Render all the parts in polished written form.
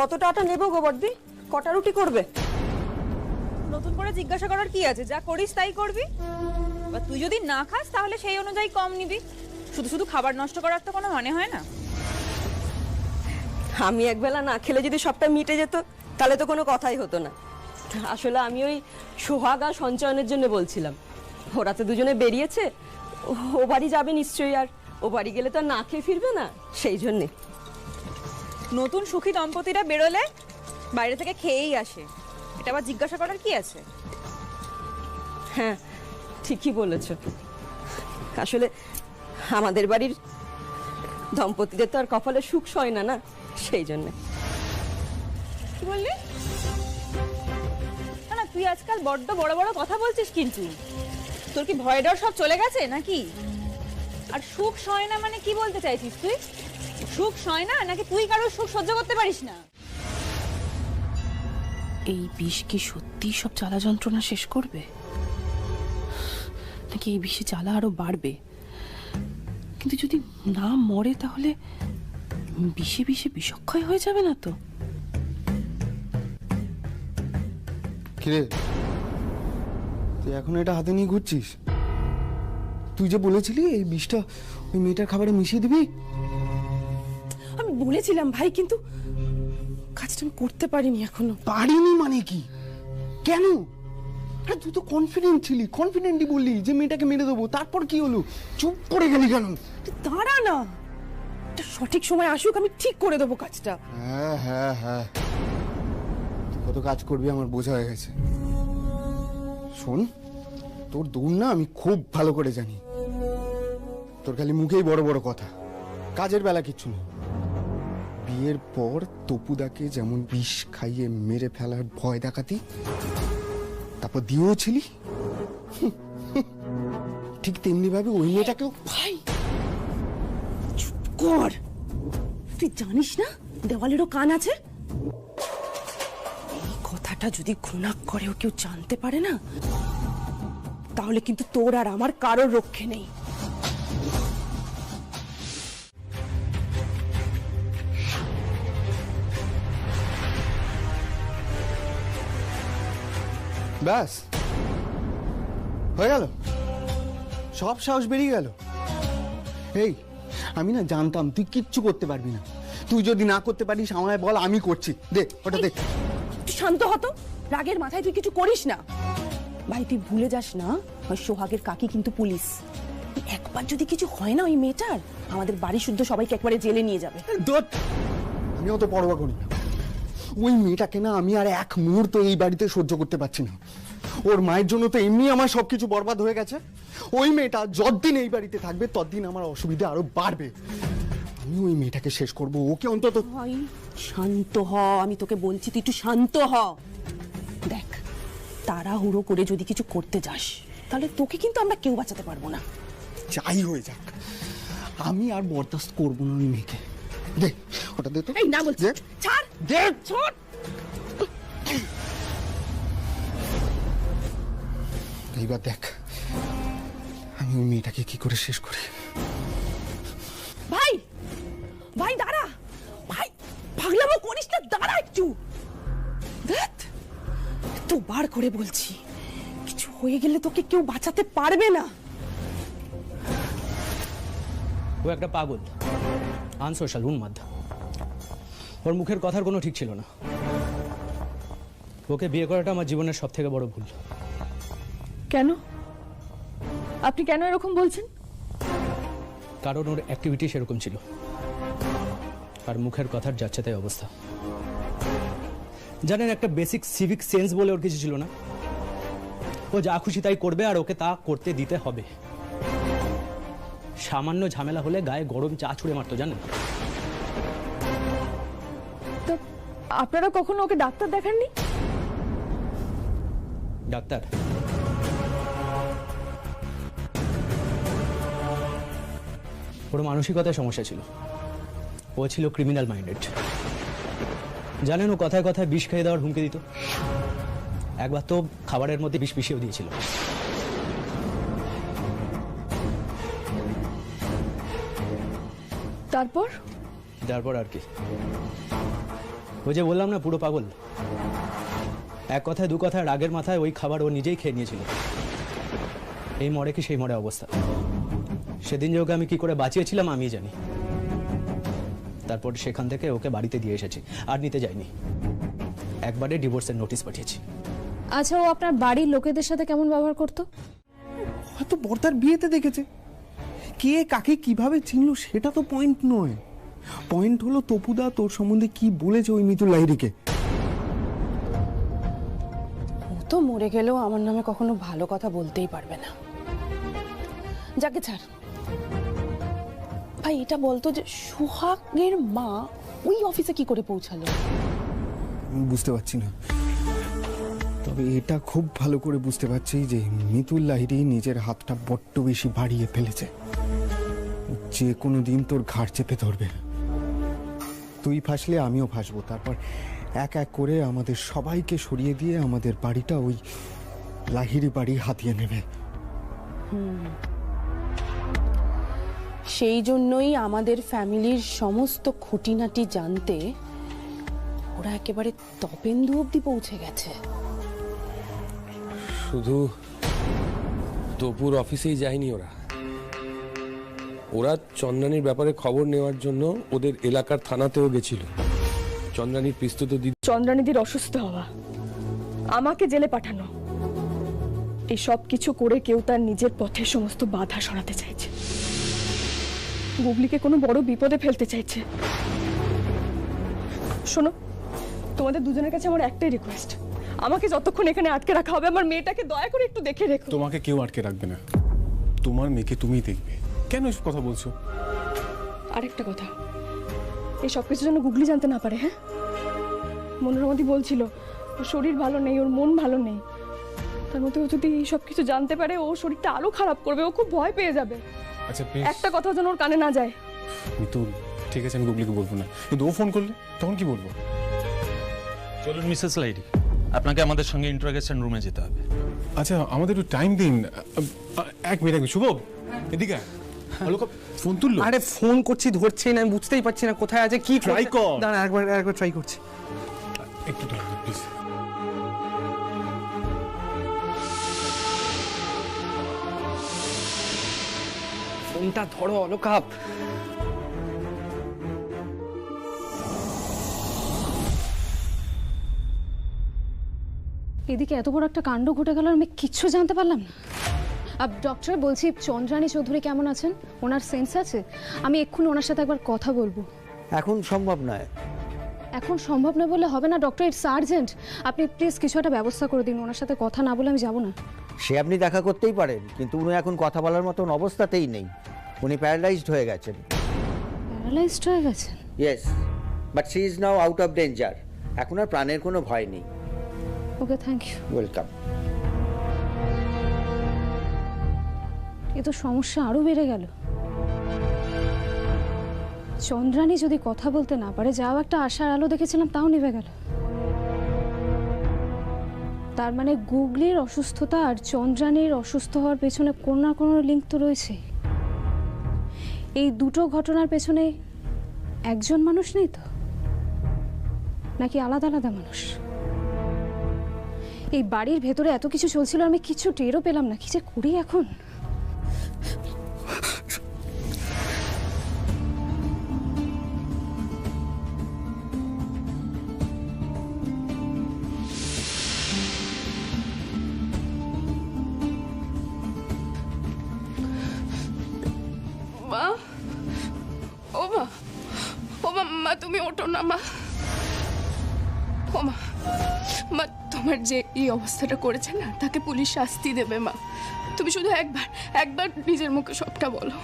কতটা আটা নেবো গো বড়দি? কটা রুটি করবে? নতুন করে জিজ্ঞাসা করার কি আছে? যা করিস তাই করবি। বা তুই যদি না খাস তাহলে সেই অনুযায়ী কম নিবি। শুধু শুধু খাবার নষ্ট করার তো কোনো মানে হয় না। আমি একবেলা না খেলে যদি সবটা মিটে যেত তাহলে তো কোনো কথাই হতো না। আসলে আমি ওই সোহাগ আর সঞ্চয়নের জন্য বলছিলাম। ওরা তো দুজনে বেরিয়েছে, ও বাড়ি যাবে নিশ্চয়ই, আর ও বাড়ি গেলে তো আর না খেয়ে ফিরবে না, সেই জন্যে। নতুন সুখী দম্পতিরা বেরোলে বাইরে থেকে খেয়েই আসে, এটা আবার জিজ্ঞাসা করার কি আছে? হ্যাঁ, ঠিকই বলেছ। আসলে আমাদের বাড়ির দম্পতিদের তো আর কপালে সুখ সয় না, না, সেই জন্যে। কি বললি? না না, তুই আজকাল বড্ড বড় বড় কথা বলছিস কিন্তু। তোর কি ভয় ডর সব চলে গেছে নাকি? আর সুখ সয় না মানে কি বলতে চাইছিস তুই? সুখ সয় না নাকি তুই কারোর সুখ সহ্য করতে পারিস না? এই বিষ কি সত্যি সব জ্বালা যন্ত্রণা শেষ করবে, নাকি এই বিষে জ্বালা আরো বাড়বে? কিন্তু যদি না মরে তাহলে বিষে বিষে বিষক্ষয় হয়ে যাবে না তো? কিরে, তুই এখন এটা হাতে নিয়ে ঘুরছিস? তুই যে বলেছিলি এই বিষটা ওই মেয়েটার খাবারে মিশিয়ে দিবি। আমি বলেছিলাম ভাই, কিন্তু কাজটা আমি করতে পারিনি এখনো। পারিনি মানে কি? কেন? আরে তুই তো কনফিডেন্ট ছিলি, কনফিডেন্টলি বললি যে মেয়েটাকে মেরে দেবো, তারপর কি হলো? চুপ করে গেলি কেন? দাঁড়া না, এটা সঠিক সময় আসুক, আমি ঠিক করে দেবো কাজটা। হ্যাঁ হ্যাঁ হ্যাঁ, কত কাজ করবি আমার বোঝা হয়ে গেছে। শোন, তোর দৌড় না আমি খুব ভালো করে জানি। তোর খালি মুখেই বড় বড় কথা, কাজের বেলা কিচ্ছু নেই। বিয়ের পর তপুদাকে যেমন বিষ খাইয়ে মেরে ফেলার ভয় দেখাতি, তারপর দিয়েও ছিলি, ঠিক তেমনি ভাবে ওই মেয়েটাকেও। ভাই চুপ কর, তুই জানিস না দেওয়ালেরও কান আছে? এই কথাটা যদি ঘুণাক করেও কেউ জানতে পারে না, তাহলে কিন্তু তোর আর আমার কারোর রক্ষে নেই। ব্যাস হয়ে গেল, সব সাহস বেরিয়ে গেল। এই, আমি না জানতাম তুই কিচ্ছু করতে পারবি না। তুই যদি না করতে পারিস আমায় বল, আমি করছি। দেখ ওটা দেখ। তুই শান্ত হতো, রাগের মাথায় তুই কিছু করিস না। ভাই তুই ভুলে যাস না, ওই সোহাগের কাকি কিন্তু পুলিশ। একবার যদি কিছু হয় না ওই মেয়েটার, আমাদের বাড়ি শুদ্ধ সবাইকে একবারে জেলে নিয়ে যাবে। আমি অত পরোয়া করি না। ওই মেয়েটাকে না আমি আর এক মুহূর্ত এই বাড়িতে সহ্য করতে পারছি না। ওর মায়ের জন্য তো এমনি আমার সবকিছু বরবাদ হয়ে গেছে। ওই মেয়েটা যতদিন এই বাড়িতে থাকবে ততদিন আমার অসুবিধা আরো বাড়বে। আমি ওই মেয়েটাকে শেষ করব, ওকে অন্তত। ভাই শান্ত হ, আমি তোকে বলছি তুই একটু শান্ত হ। দেখ, তাড়াহুড়ো করে যদি কিছু করতে যাস তাহলে তোকে কিন্তু আমরা কেউ বাঁচাতে পারবো না। যাই হয়ে যাক, আমি আর বরদাস্ত করবো না ওই মেয়েকে। দে ওটা দে তো। এই না বলছি, ছাড় দে। ছাড়। এইবার দেখ আমি ওই মেয়েটাকে কি করে শেষ করি। ভাই ভাই দাঁড়া, ভাই পাগলামো করিস না, দাঁড়া একটু। দেখ তো বার করে বলছি, কিছু হয়ে গেলে তোকে কেউ বাঁচাতে পারবে না। ও একটা পাগল, আনসোশ্যাল, উন্মাদ। ওর মুখের কথার কোনো ঠিক ছিল না। ওকে বিয়ে করাটা আমার জীবনের সব থেকে বড় ভুল। কেন? আপনি কেন এরকম বলছেন? কারণ ওর অ্যাক্টিভিটি সেরকম ছিল, আর মুখের কথার যাচ্ছে তাই অবস্থা। জানেন, একটা বেসিক সিভিক সেন্স বলে ওর কিছু ছিল না। ও যা খুশি তাই করবে, আর ওকে তা করতে দিতে হবে। সামান্য ঝামেলা হলে গায়ে গরম চা ছুঁড়ে মারতো, জানেন? তো আপনারা কখনো ওকে ডাক্তার দেখাননি? ডাক্তার? ওর মানসিকতায় সমস্যা ছিল। ও ছিল ক্রিমিনাল মাইন্ডেড। জানেন, ও কথায় কথায় বিষ খেয়ে দেওয়ার হুমকি দিত। একবার তো খাবারের মধ্যে বিষ মিশিয়েও দিয়েছিল। তারপর? তারপর আর কি, ওই যে বললাম না পুরো পাগল। এক কথায় দু কথায় রাগের মাথায় ওই খাবার ও নিজেই খেয়ে নিয়েছিল। এই মরে কি সেই মরে অবস্থা। সেদিন যে ওকে আমি কি করে বাঁচিয়েছিলাম আমি জানি। তারপর সেখান থেকে ওকে বাড়িতে দিয়ে এসেছি, আর নিতে যাইনি। একবারে ডিভোর্সের নোটিশ পাঠিয়েছি। আচ্ছা, ও আপনার বাড়ির লোকেদের সাথে কেমন ব্যবহার করতো? হয়তো বর্দার বিয়েতে দেখেছে। কে কাকে কিভাবে চিনলো সেটা তো পয়েন্ট নয়। পয়েন্ট হলো তপুদা তোর সম্বন্ধে কি বলেছে ওই মিতুল লাহিড়িকে। ও তো মরে গেলেও আমার নামে কখনো ভালো কথা বলতেই পারবে না। যাকে ছাড় ভাই, এটা বলতো যে সোহাগের মা ওই অফিসে কি করে পৌঁছালো? আমি বুঝতে পারছি না, তবে এটা খুব ভালো করে বুঝতে পারছি যে মিতুল লাহিড়ি নিজের হাতটা বড্ড বেশি বাড়িয়ে ফেলেছে। যে কোনো দিন তোর ঘাড় চেপে ধরবে। তুই ফাঁসলে আমিও ফাঁসবো। তারপর এক এক করে আমাদের সবাইকে সরিয়ে দিয়ে আমাদের বাড়িটা ওই লাহিড়ি বাড়ি হাতিয়ে নেবে। সেই জন্যই আমাদের ফ্যামিলির সমস্ত খুঁটিনাটি জানতে ওরা একেবারে তপেন্দু অবধি পৌঁছে গেছে। শুধু তপুর অফিসেই যায়নি ওরা। ওরা চন্দ্রানীর ব্যাপারে খবর নেওয়ার জন্য ওদের এলাকার থানাতেও গেছিল। চন্দ্রানীর পিস্তুত দিদি চন্দ্রানিধির অসুস্থ হওয়া, আমাকে জেলে পাঠানো, এই সব কিছু করে কেউ তার নিজের পথে সমস্ত বাধা সরাতে চাইছে। গুগলিকে কোনো বড় বিপদে ফেলতে চাইছে। শোনো, তোমাদের দুজনের কাছে আমার একটাই রিকোয়েস্ট, আমাকে যতক্ষণ এখানে আটকে রাখা হবে আমার মেয়েটাকে দয়া করে একটু দেখে রেখো। তোমাকে কেউ আটকে রাখবে না, তোমার মেয়েকে তুমিই দেখবে। কেন এসব কথা বলছো? আরেকটা কথা, এই সব কিছুর জন্য গুগলি জানতে না পারে। হ্যাঁ, মনোরমাদি বলছিল ওর শরীর ভালো নেই, ওর মন ভালো নেই। তার মধ্যে ও যদি এই সব কিছু জানতে পারে ও শরীরটা আরো খারাপ করবে, ও খুব ভয় পেয়ে যাবে। আচ্ছা প্লিজ। একটা কথা যেন ওর কানে না যায়। মিতুল, ঠিক আছে আমি গুগলিকে বলবো না, কিন্তু ও ফোন করলে তখন কি বলবো? চলুন মিসেস লাহিড়ি, আপনাকে আমাদের সঙ্গে ইন্টারোগেশন রুমে যেতে হবে। আচ্ছা আমাদের একটু টাইম দিন। এক মিনিট। শুভ এদিকে আয়। ফোন তুললো? আরে ফোন করছি ধরছেই না, আমি বুঝতেই পারছি না কোথায় আছে কি Try কর। দাঁড়া একবার ট্রাই করছি। একটু প্লিজ। ফোনটা ধরো অলকাপ। এদিকে এত বড় একটা কাণ্ড ঘটে গেল, আমি কিচ্ছু জানতে পারলাম না। ডক্টর, বলছি চন্দ্রানী চৌধুরী কেমন আছেন? ওনার সেন্স আছে? আমি এক্ষুনি ওনার সাথে একবার কথা বলবো। এখন সম্ভব নয়। এখন সম্ভব নয় বললে হবে না ডক্টর, ইটস আর্জেন্ট। আপনি প্লিজ কিছু একটা ব্যবস্থা করে দিন। ওনার সাথে কথা না বলে আমি যাব না। সে আপনি দেখা করতেই পারেন, কিন্তু উনি এখন কথা বলার মতন অবস্থাতেই নেই। উনি প্যারালাইজড হয়ে গেছেন। প্যারালাইজড হয়ে গেছেন? Yes, but she is now out of danger. এখন আর প্রাণের কোনো ভয় নেই। ওকে, থ্যাংক ইউ। ওয়েলকাম। এ তো সমস্যা আরো বেড়ে গেল। চন্দ্রানী যদি কথা বলতে না পারে, যাও একটা আশার আলো দেখেছিলাম তাও নিভে গেল। তার মানে গুগলির অসুস্থতা আর চন্দ্রানীর অসুস্থ হওয়ার পেছনে কোনো না কোনো লিঙ্ক তো রয়েছে। এই দুটো ঘটনার পেছনে একজন মানুষ নেই তো, নাকি আলাদা আলাদা মানুষ? এই বাড়ির ভেতরে এত কিছু চলছিল, আমি কিছু টেরও পেলাম না। কি যে করি এখন? মা, ও মা, ও মা, মা তুমি ওঠো না মা। ও মা, মা তোমার যে এই অবস্থাটা করেছে না, তাকে পুলিশ শাস্তি দেবে মা। তুমি শুধু একবার নিজের মুখে সবটা বলো।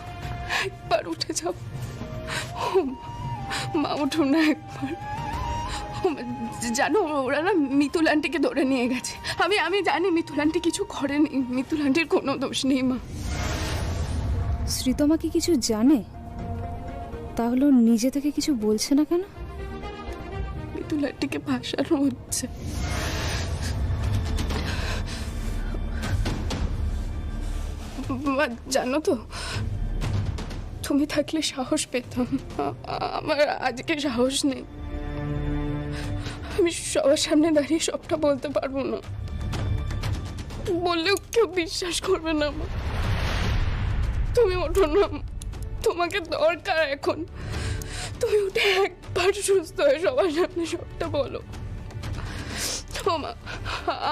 একবার উঠে যাও। ও মা, ওঠো না একবার। ও মা, জানো ওরা না মিতুল আন্টিকে ধরে নিয়ে গেছে। আমি জানি মিতুল আন্টি কিছু করেনি, মিতুল আন্টির কোনো দোষ নেই মা। শ্রীতমা কি কিছু জানে? তাহলে ও নিজে থেকে কিছু বলছে না কেন? মিতুল আন্টিকে ভাসানো হচ্ছে। জানো তো, তুমি থাকলে সাহস পেতাম। আমার আজকে সাহস নেই। আমি সবার সামনে দাঁড়িয়ে সবটা বলতে পারবো না, বললেও কেউ বিশ্বাস করবে না মা। তুমি ওঠো না, তোমাকে দরকার এখন। তুমি উঠে একবার সুস্থ হয়ে সবার সামনে সবটা বলো। মা,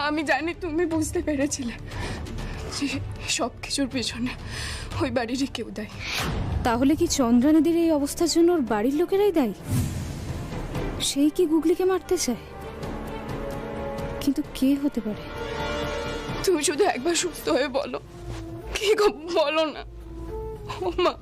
আমি জানি তুমি বুঝতে পেরেছিলে যে সব কিছুর পেছনে ওই বাড়িরই কেউ দায়ী। তাহলে কি চন্দ্রানীদের এই অবস্থার জন্য ওর বাড়ির লোকেরাই দায়ী? সেই কি গুগলিকে মারতে চায়? কিন্তু কে হতে পারে? তুমি শুধু একবার সুস্থ হয়ে বলো, কি গো বলো না। ও মা,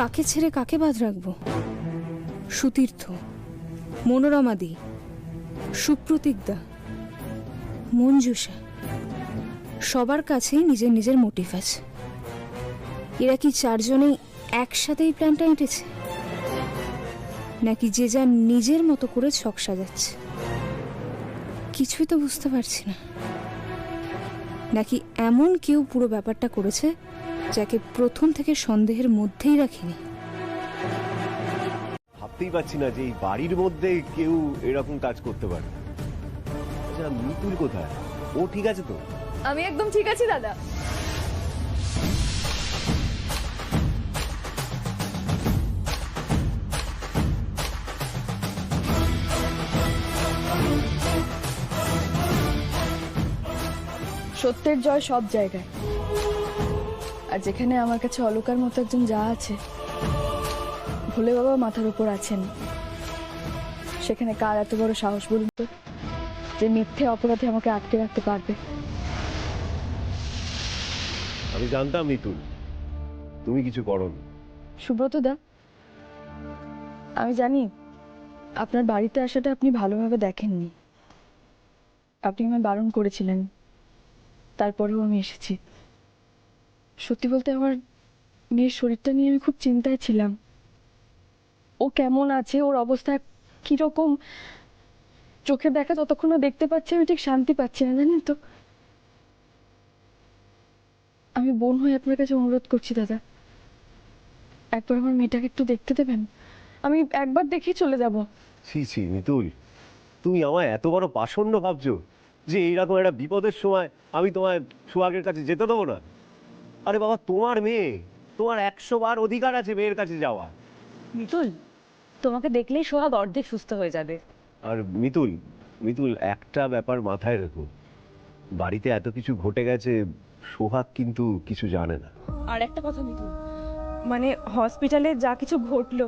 কাকে ছেড়ে কাকে বাদ রাখবো? সুতীর্থ, মনোরমাদি, সুপ্রতীকদা, মঞ্জুষা, সবার কাছেই নিজের নিজের মোটিভ আছে। এরা কি চারজনেই একসাথেই প্ল্যানটা এঁটেছে, নাকি যে যার নিজের মতো করে ছক সাজাচ্ছে? কিছুই তো বুঝতে পারছি না। নাকি এমন কেউ পুরো ব্যাপারটা করেছে যাকে প্রথম থেকে সন্দেহের মধ্যেই রাখিনি? ভাবতেই পারছি না যে এই বাড়ির মধ্যে কেউ এরকম কাজ করতে পারে। আচ্ছা, মিতুল কোথায়? ও ঠিক আছে তো? আমি একদম ঠিক আছি দাদা। সত্যের জয় সব জায়গায়, আর যেখানে আমার কাছে অলকার মতো একজন যা আছে, ভোলে বাবা মাথার উপর আছেন, সেখানে কার এত বড় সাহস বলুন তো, যে মিথ্যে অপরাধে আমাকে আটকে রাখতে পারবে? আমি জানতাম মিতুল তুমি কিছু করোনি। সুব্রত দা, আমি জানি আপনার বাড়িতে আসাটা আপনি ভালোভাবে দেখেননি। আপনি আমায় বারণ করেছিলেন, তারপরেও আমি এসেছি। সত্যি বলতে আমার মেয়ের শরীরটা নিয়ে আমি খুব চিন্তায় ছিলাম। ও কেমন আছে, ওর অবস্থা কিরকম, চোখে দেখা যতক্ষণ না দেখতে পাচ্ছি আমি ঠিক শান্তি পাচ্ছি না, জানেন তো। আমি বোন হয়ে আপনার কাছে অনুরোধ করছি দাদা, একবার আমার মেয়েটাকে একটু দেখতে দেবেন? আমি একবার দেখেই চলে যাব। ছি ছি মিতুল, তুমি আমায় এত বড় পাষণ্ড ভাবছো যে এইরকম একটা বিপদের সময় আমি তোমায় সোহাগের কাছে যেতে দেবো না? আরে বাবা, তোমার মেয়ে, তোমার 100 বার অধিকার আছে মেয়ের কাছে যাওয়া। মিতুল, তোমাকে দেখলেই সোহাগ অর্ধেক সুস্থ হয়ে যাবে। আর মিতুল, মিতুল একটা ব্যাপার মাথায় রেখো, বাড়িতে এত কিছু ঘটে গেছে, সোহাগ কিন্তু কিছু জানে না। আর একটা কথা মিতুল, মানে হসপিটালে যা কিছু ঘটলো,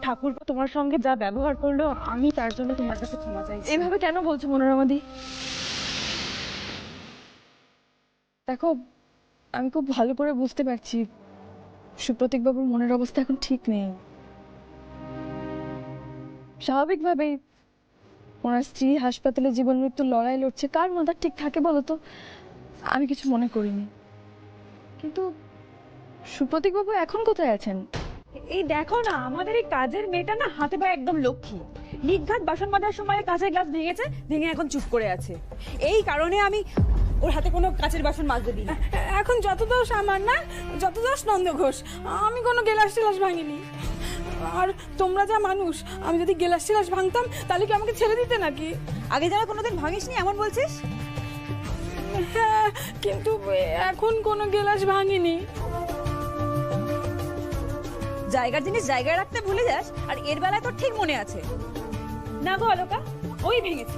ঠাকুর তোমার সঙ্গে যা ব্যবহার করলো, আমি তার জন্য তোমার কাছে ক্ষমা চাইছি। এভাবে কেন বলছো মনোরমাদি? দেখো, আমি খুব ভালো করে বুঝতে পারছি সুপ্রতীক বাবুর মনের অবস্থা এখন ঠিক নেই। স্বাভাবিকভাবেই ওনার স্ত্রী হাসপাতালে জীবন মৃত্যুর লড়াই লড়ছে, কার মাথা ঠিক থাকে বলো তো? আমি কিছু মনে করিনি। কিন্তু সুপ্রতীক বাবু এখন কোথায় আছেন? এই দেখো না, আমাদের এই কাজের মেয়েটা না হাতে পায়ে একদম লক্ষ্মী। নিঘাত বাসন মাজার সময় কাঁচের গ্লাস ভেঙেছে, ভেঙে এখন চুপ করে আছে। এই কারণে আমি ওর হাতে কোনো কাঁচের বাসন মাজতে দিই না। এখন যত দোষ আমার, না যত দোষ নন্দ ঘোষ। আমি কোনো গেলাস টেলাস ভাঙিনি। আর তোমরা যা মানুষ, আমি যদি গেলাস টেলাস ভাঙতাম তাহলে কি আমাকে ছেড়ে দিতে নাকি? আগে যারা কোনোদিন ভাঙিসনি এমন বলছিস? হ্যাঁ, কিন্তু এখন কোনো গেলাস ভাঙিনি। জায়গার জিনিস জায়গায় রাখতে ভুলে যাস, আর এর বেলায় তো ঠিক মনে আছে না গো অলকা, ওই ভেঙেছে।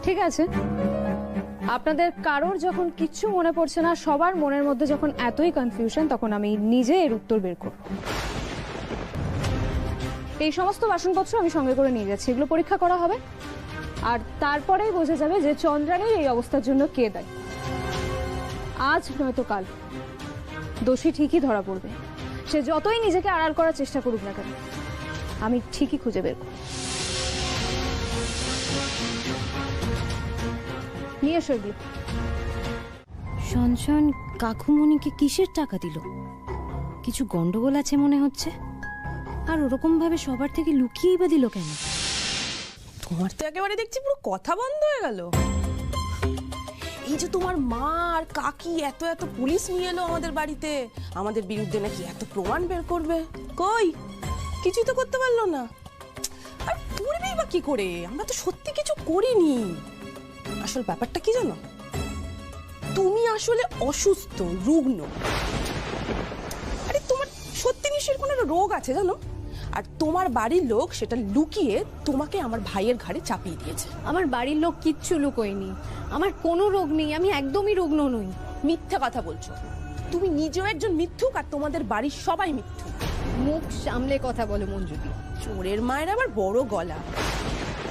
ঠিক আছে, আপনাদের কারোর যখন কিচ্ছু মনে পড়ছে না, সবার মনের মধ্যে যখন এতই কনফিউশন, তখন আমি নিজে এর উত্তর বের করব। এই সমস্ত বাসনপত্র আমি সঙ্গে করে নিয়ে যাচ্ছি, এগুলো পরীক্ষা করা হবে, আর তারপরেই বোঝা যাবে যে চন্দ্রানীর এই অবস্থার জন্য কে দায়ী। আজ নয়তো কাল দোষী ঠিকই ধরা পড়বে, সে যতই নিজেকে আড়াল করার চেষ্টা করুক না কেন, আমি ঠিকই খুঁজে বের করব। নিয়ে এসো এগুলো। সঞ্চয়ন কাকুমণিকে কিসের টাকা দিল? কিছু গন্ডগোল আছে মনে হচ্ছে। আর ওরকম ভাবে সবার থেকে লুকিয়েই বা দিল কেন? তোমার তো একেবারে দেখছি পুরো কথা বন্ধ হয়ে গেল। এই যে তোমার মা আর কাকি এত এত পুলিশ নিয়ে এলো আমাদের বাড়িতে, আমাদের বিরুদ্ধে নাকি এত প্রমাণ বের করবে, কই কিছুই তো করতে পারলো না। আর করবেই বা কি করে? আমরা তো সত্যি কিছু করিনি। আসল ব্যাপারটা কি জানো, তুমি আসলে অসুস্থ, রুগ্ন। আরে তোমার সত্যি নিশ্চয়ই কোনো রোগ আছে জানো, আর তোমার বাড়ির লোক সেটা লুকিয়ে তোমাকে আমার ভাইয়ের ঘাড়ে চাপিয়ে দিয়েছে। আমার বাড়ির লোক কিচ্ছু লুকোয়নি, আমার কোনো রোগ নেই, আমি একদমই রুগ্ন নই। মিথ্যা কথা বলছো তুমি, নিজেও একজন মিথ্যুক আর তোমাদের বাড়ির সবাই মিথ্যুক। মুখ সামলে কথা বলো মঞ্জুদি। চোরের মায়ের আবার বড় গলা।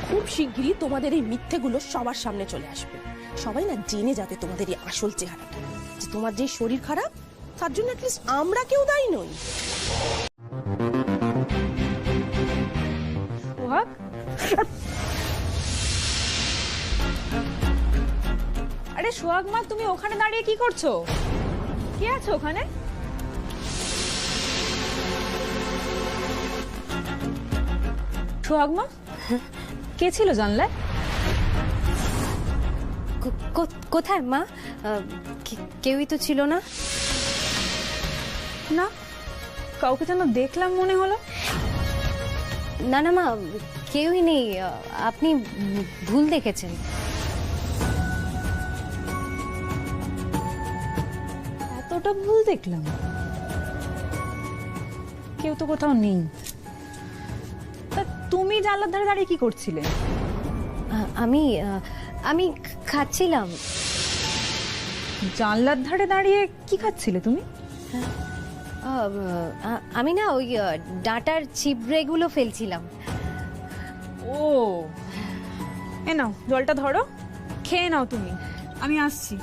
খুব শিগগিরই তোমাদের এই মিথ্যেগুলো সবার সামনে চলে আসবে, সবাই না জেনে যাবে তোমাদের এই আসল চেহারাটা, যে তোমার যে শরীর খারাপ তার জন্য অ্যাটলিস্ট আমরা কেউ দায়ী নই। আরে সোহাগ মা, তুমি ওখানে দাঁড়িয়ে কি করছো? কে আছে ওখানে? সোহাগ মা, কে ছিল জানলে? কোথায় মা? কেউই তো ছিল না। না, কাউকে যেন দেখলাম মনে হলো। না না মা, কেউই নেই, আপনি ভুল দেখেছেন। এতটা ভুল দেখলাম? কেউ তো কোথাও নেই। তা তুমি জানলার ধারে দাঁড়িয়ে কি করছিলে? আমি খাচ্ছিলাম। জানলার ধারে দাঁড়িয়ে কি খাচ্ছিলে তুমি? আমি না ওই ডাঁটার ছিবড়েগুলো ফেলছিলাম। ও, এ নাও জলটা ধরো, খেয়ে নাও তুমি, আমি আসছি।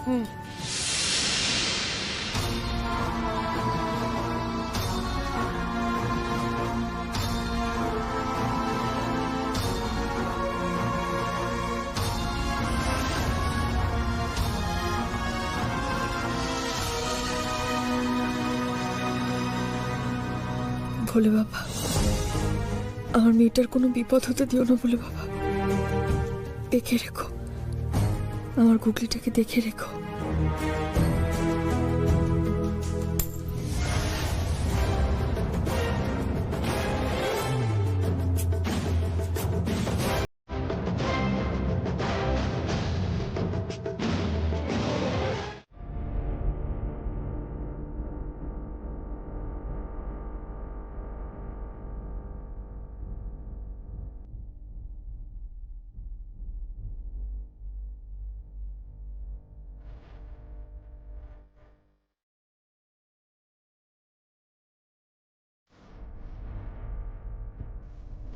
ভোলে বাবা, আমার মেয়েটার কোনো বিপদ হতে দিও না ভোলে বাবা। দেখে রেখো, আমার গুগলিটাকে দেখে রেখো।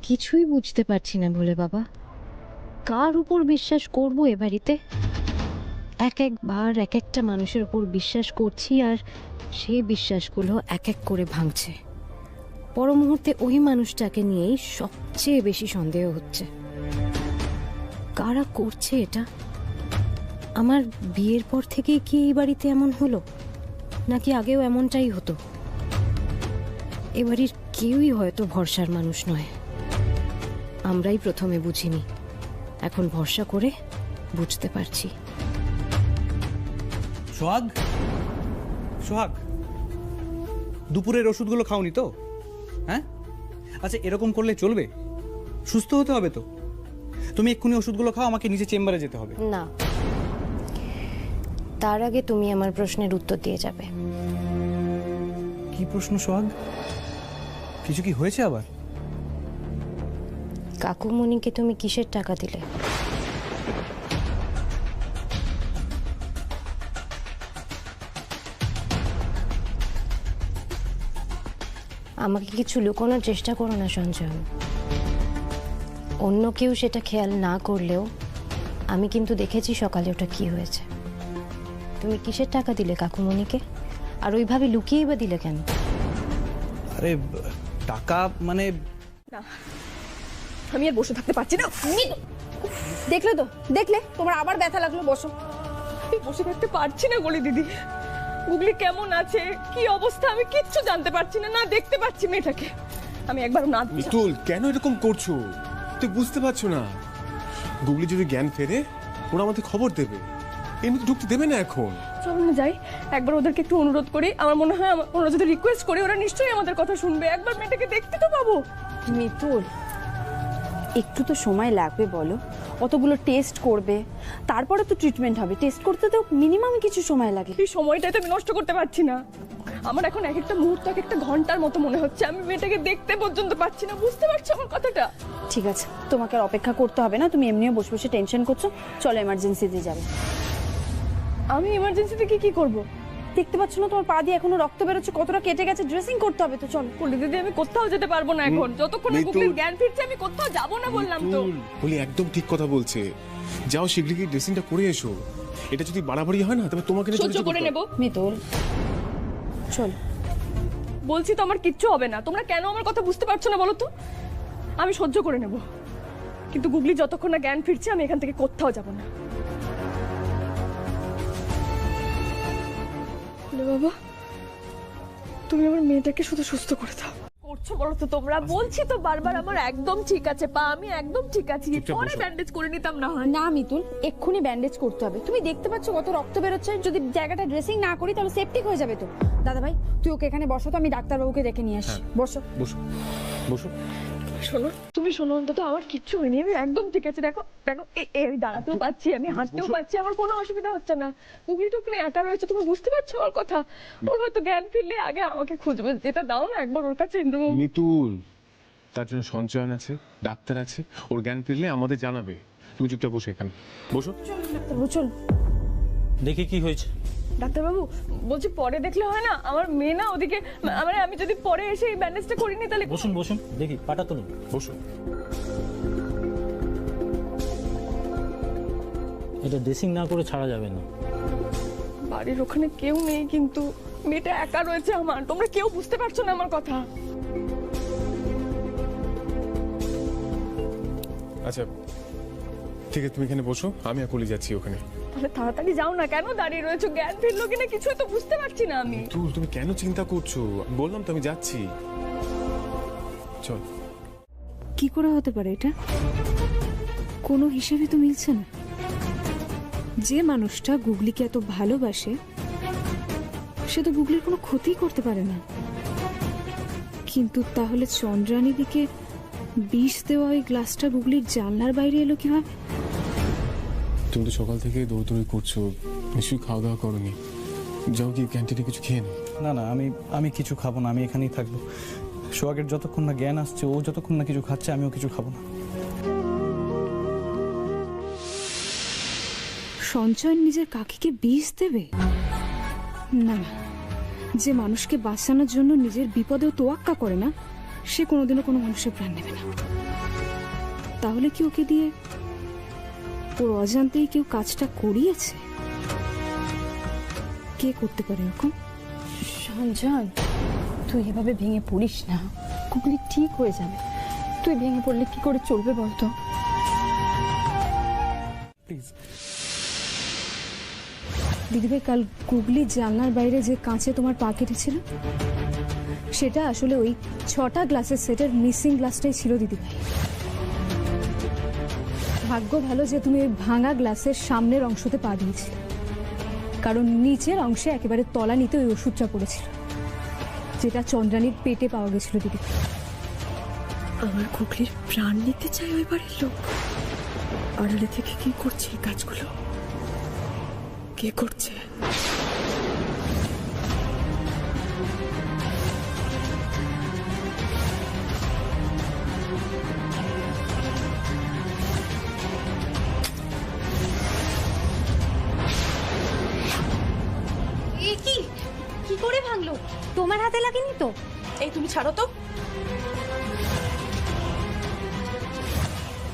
কিছুই বুঝতে পারছি না ভোলে বাবা, কার উপর বিশ্বাস করব এ বাড়িতে? এক একবার এক একটা মানুষের উপর বিশ্বাস করছি, আর সেই বিশ্বাসগুলো এক এক করে ভাঙছে। পর মুহূর্তে ওই মানুষটাকে নিয়েই সবচেয়ে বেশি সন্দেহ হচ্ছে। কারা করছে এটা? আমার বিয়ের পর থেকেই কি এই বাড়িতে এমন হলো, নাকি আগেও এমনটাই হতো? এ বাড়ির কেউই হয়তো ভরসার মানুষ নয়। আমরাই প্রথমে বুঝিনি, এখন ভরসা করে বুঝতে পারছি। সোহাগ, সোহাগ, দুপুরের ওষুধগুলো খাওনি তো? হ্যাঁ, আচ্ছা এরকম করলে চলবে? সুস্থ হতে হবে তো। তুমি এক্ষুনি ওষুধগুলো খাও, আমাকে নিচে চেম্বারে যেতে হবে। না, তার আগে তুমি আমার প্রশ্নের উত্তর দিয়ে যাবে। কি প্রশ্ন সোহাগ? কিছু কি হয়েছে আবার? কাকুমণিকে তুমি কিসের টাকা দিলে? আমাকে কিছু লুকোনোর চেষ্টা করো না সঞ্জয়। অন্য কেউ সেটা খেয়াল না করলেও আমি কিন্তু দেখেছি সকালে ওটা কি হয়েছে। তুমি কিসের টাকা দিলে কাকুমণিকে, আর ওইভাবে লুকিয়েই বা দিলে কেন? আরে টাকা মানে না, আমি আর বসে থাকতে পারছি না। দেখলে তো, দেখলে তোমার আবার ব্যথা লাগলো। বসো, আমি বসে থাকতে পারছি না গলি দিদি। গুগলি কেমন আছে, কি অবস্থা, আমি কিচ্ছু জানতে পারছি না, না দেখতে পাচ্ছি মেয়েটাকে। আমি একবার না মিতুল কেন এরকম করছো? তুই বুঝতে পারছো না? গুগলি যদি জ্ঞান ফেরে ওরা আমাদের খবর দেবে, এমনি ঢুকতে দেবে না এখন। চল না যাই, একবার ওদেরকে একটু অনুরোধ করি। আমার মনে হয় ওরা যদি রিকোয়েস্ট করি ওরা নিশ্চয়ই আমাদের কথা শুনবে। একবার মেয়েটাকে দেখতে তো পাবো। মিতুল, একটু তো সময় লাগবে বলো, অতগুলো টেস্ট করবে, তারপরে তো ট্রিটমেন্ট হবে। টেস্ট করতে তো মিনিমাম কিছু সময় লাগে। এই সময়টাই তো আমি নষ্ট করতে পারছি না। আমার এখন এক একটা মুহূর্ত এক একটা ঘন্টার মতো মনে হচ্ছে। আমি মেয়েটাকে দেখতে পর্যন্ত পাচ্ছি না, বুঝতে পারছো আমার কথাটা? ঠিক আছে, তোমাকে আর অপেক্ষা করতে হবে না, তুমি এমনিও বসে বসে টেনশন করছো। চলো এমার্জেন্সিতে যাবে। আমি এমার্জেন্সিতে কি করব? দেখতে পাচ্ছ না তোমার পা দিয়ে এখনো রক্ত বেরোচ্ছে, কতটা কেটে গেছে, ড্রেসিং করতে হবে তো। চলো বলি দিদি, আমি কোথাও যেতে পারবো না এখন, যতক্ষণ না গুগলির জ্ঞান ফিরছে আমি কোথাও যাব না বললাম তো। বলি একদম ঠিক কথা বলছে, যাও শীঘ্রই গিয়ে ড্রেসিংটা করে এসো। এটা যদি বাড়াবাড়ি হয় না তবে তোমাকে সহ্য করে নেব। মিতুল চল, বলছি তো আমার কিচ্ছু হবে না। তোমরা কেন আমার কথা বুঝতে পারছো না বলো তো? আমি সহ্য করে নেব, কিন্তু গুগলি যতক্ষণ না জ্ঞান ফিরছে আমি এখান থেকে কোথাও যাব না। বাবা, তুমি আমার মেয়েটাকে শুধু সুস্থ করে দাও। করছো বলো তো তোমরা? বলছি তো বারবার আমার একদম ঠিক আছে পা, আমি একদম ঠিক আছি। পরে ব্যান্ডেজ করে নিতাম না হয়? না মিতুল, এক্ষুনি ব্যান্ডেজ করতে হবে। তুমি দেখতে পাচ্ছ কত রক্ত বেরোচ্ছে, যদি জায়গাটা ড্রেসিং না করি তাহলে সেপটিক হয়ে যাবে তো। দাদা ভাই, তুই ওকে এখানে বসো তো, আমি ডাক্তারবাবুকে ডেকে নিয়ে আসি। বসো বসো বসো। শোনো, তুমি শোনো, অন্তত আমার কিচ্ছু হয়নি, আমি একদম ঠিক আছে। দেখো দেখো, এই দাঁড়াতেও পাচ্ছি, আমি হাঁটতেও পাচ্ছি, আমার কোনো অসুবিধা হচ্ছে না। গুগলি টুকলি একা রয়েছে, তুমি বুঝতে পারছো আমার কথা? ওর হয়তো জ্ঞান ফিরলে আগে আমাকে খুঁজবে। যেটা দাও না একবার ওর কাছে। মিতুল, তার জন্য সঞ্চয়ন আছে, ডাক্তার আছে, ওর জ্ঞান ফিরলে আমাদের জানাবে। তুমি চুপচাপ বসে এখানে বসো। ডাক্তারবাবু চল। দেখি কি হয়েছে। ডাক্তারবাবু বলছি পরে দেখলে হয় না? আমার মেয়ে না ওদিকে, আমি যদি পরে এসে এই ব্যান্ডেজটা করিনি তাহলে। বসুন বসুন, দেখি পাটা তুলুন। বসো। এটা ড্রেসিং না করে ছাড়া যাবে না। বাড়ির ওখানে কেউ নেই, কিন্তু মেয়েটা একা রয়েছে আমার। তোমরা কেউ বুঝতে পারছো না আমার কথা। আচ্ছা ঠিক আছে, তুমি এখানে বসো, আমি আর কলি যাচ্ছি ওখানে। তাহলে তাড়াতাড়ি যাও না, কেন দাঁড়িয়ে রয়েছো? জ্ঞান ফিরলো কিনা কিছুই তো বুঝতে পারছি না আমি। তুমি কেন চিন্তা করছো? বললাম তো আমি যাচ্ছি। চল। কি করে হতে পারে এটা? কোনো হিসেবে তো মিলছে না। যে মানুষটা গুগলিকে এত ভালোবাসে সে তো গুগলির কোনো ক্ষতি করতে পারে না, কিন্তু তাহলে চন্দ্রানীদিকে বিষ দেওয়া ওই গ্লাসটা গুগলির জানলার বাইরে এলো কিভাবে? তুমি তো সকাল থেকে দৌড়দৌড়ি করছো, নিশ্চয়ই খাওয়া দাওয়া করোনি। যাও কি ক্যান্টিনে কিছু খেয়ে নাও। না না, আমি কিছু খাবো না, আমি এখানেই থাকবো। সোহাগের যতক্ষণ না জ্ঞান আসছে, ও যতক্ষণ না কিছু খাচ্ছে, আমিও কিছু খাবো না। সঞ্চয় নিজের কাকিকে বিষ দেবে? না না, যে মানুষকে বাঁচানোর জন্য নিজের বিপদেও তোয়াক্কা করে না, সে কোনোদিনও কোনো মানুষের প্রাণ নেবে না। তাহলে কি ওকে দিয়ে ওর অজান্তেই কেউ কাজটা করিয়েছে? কে করতে পারে এরকম? সঞ্জয়, তুই এভাবে ভেঙে পড়িস না, গুগলি ঠিক হয়ে যাবে। তুই ভেঙে পড়লে কি করে চলবে বলতো? প্লিজ। দিদিভাই, কাল গুগলি জানলার বাইরে যে কাঁচে তোমার পা কেটেছিল, সেটা আসলে ওই 6টা গ্লাসের সেটের মিসিং গ্লাসটাই ছিল দিদিভাই। ভাগ্য ভালো যে তুমি ওই ভাঙা গ্লাসের সামনের অংশতে পা দিয়েছিলে, কারণ নিচের অংশে একেবারে তলানিতে ওই ওষুধটা পড়েছিল, যেটা চন্দ্রানীর পেটে পাওয়া গেছিল দিদি। আমার গুগলির প্রাণ নিতে চাই ওই বাড়ির লোক। আড়ালে থেকে কি করছে এই কাজগুলো? কে করছে? কি করে ভাঙলো? তোমার হাতে লাগেনি তো? এই তুমি ছাড়ো তো।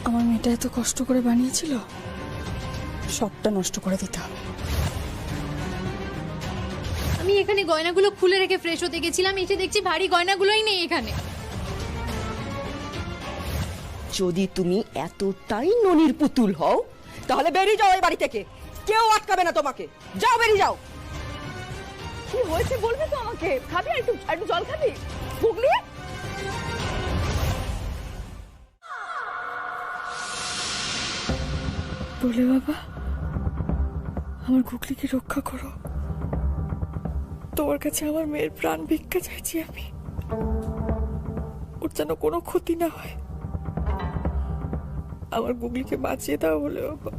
আমার মেয়েটা এত কষ্ট করে বানিয়েছিল, সবটা নষ্ট করে দিতে হবে। আমি এখানে গয়নাগুলো খুলে রেখে ফ্রেশ হতে গেছিলাম, এসে দেখছি ভারী গয়নাগুলোই নেই এখানে। যদি তুমি এতটাই ননির পুতুল হও তাহলে বেরিয়ে যাও এই বাড়ি থেকে। কেউ আটকাবে না তোমাকে। যাও, বেরিয়ে যাও। কি হয়েছে বলবি তো আমাকে? খাবি একটু একটু জল খাবি? গুগলি বলে বাবা, আমার গুগলিকে রক্ষা করো। তোমার কাছে আমার মেয়ের প্রাণ ভিক্ষা চাইছি আমি। ওর যেন কোনো ক্ষতি না হয়। আমার গুগলিকে বাঁচিয়ে দাও বলে বাবা।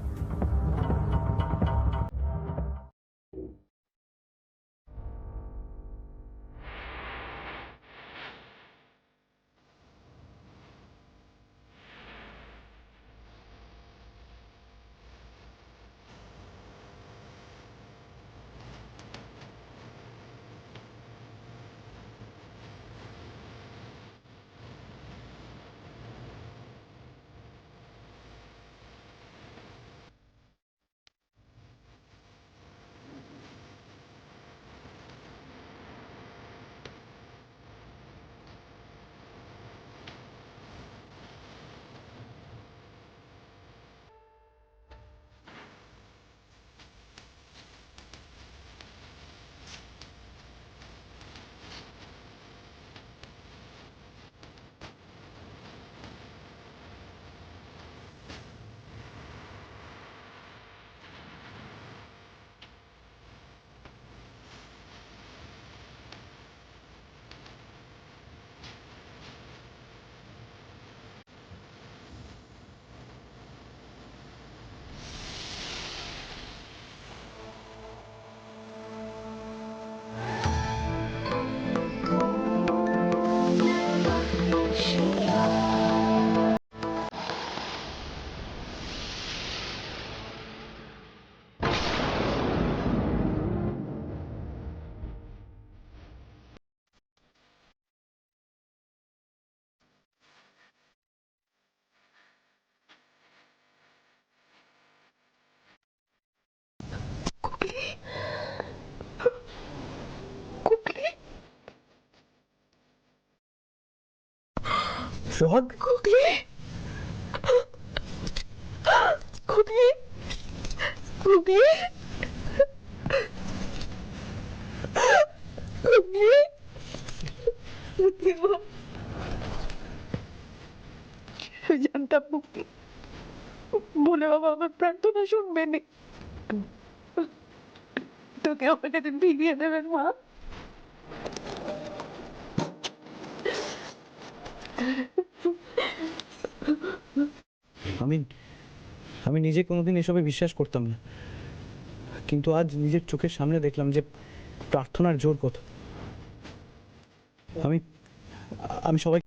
সোহাগ, গুগলি গুগলি গুগলি গুগলি জানতাম বলে বাবা আমার প্রার্থনা শুনবে না। তোকে আমার কাছে ফিরিয়ে দেবেন মা। আমি নিজে কোনোদিন এসবে বিশ্বাস করতাম না, কিন্তু আজ নিজের চোখের সামনে দেখলাম যে প্রার্থনার জোর কত। আমি সবাই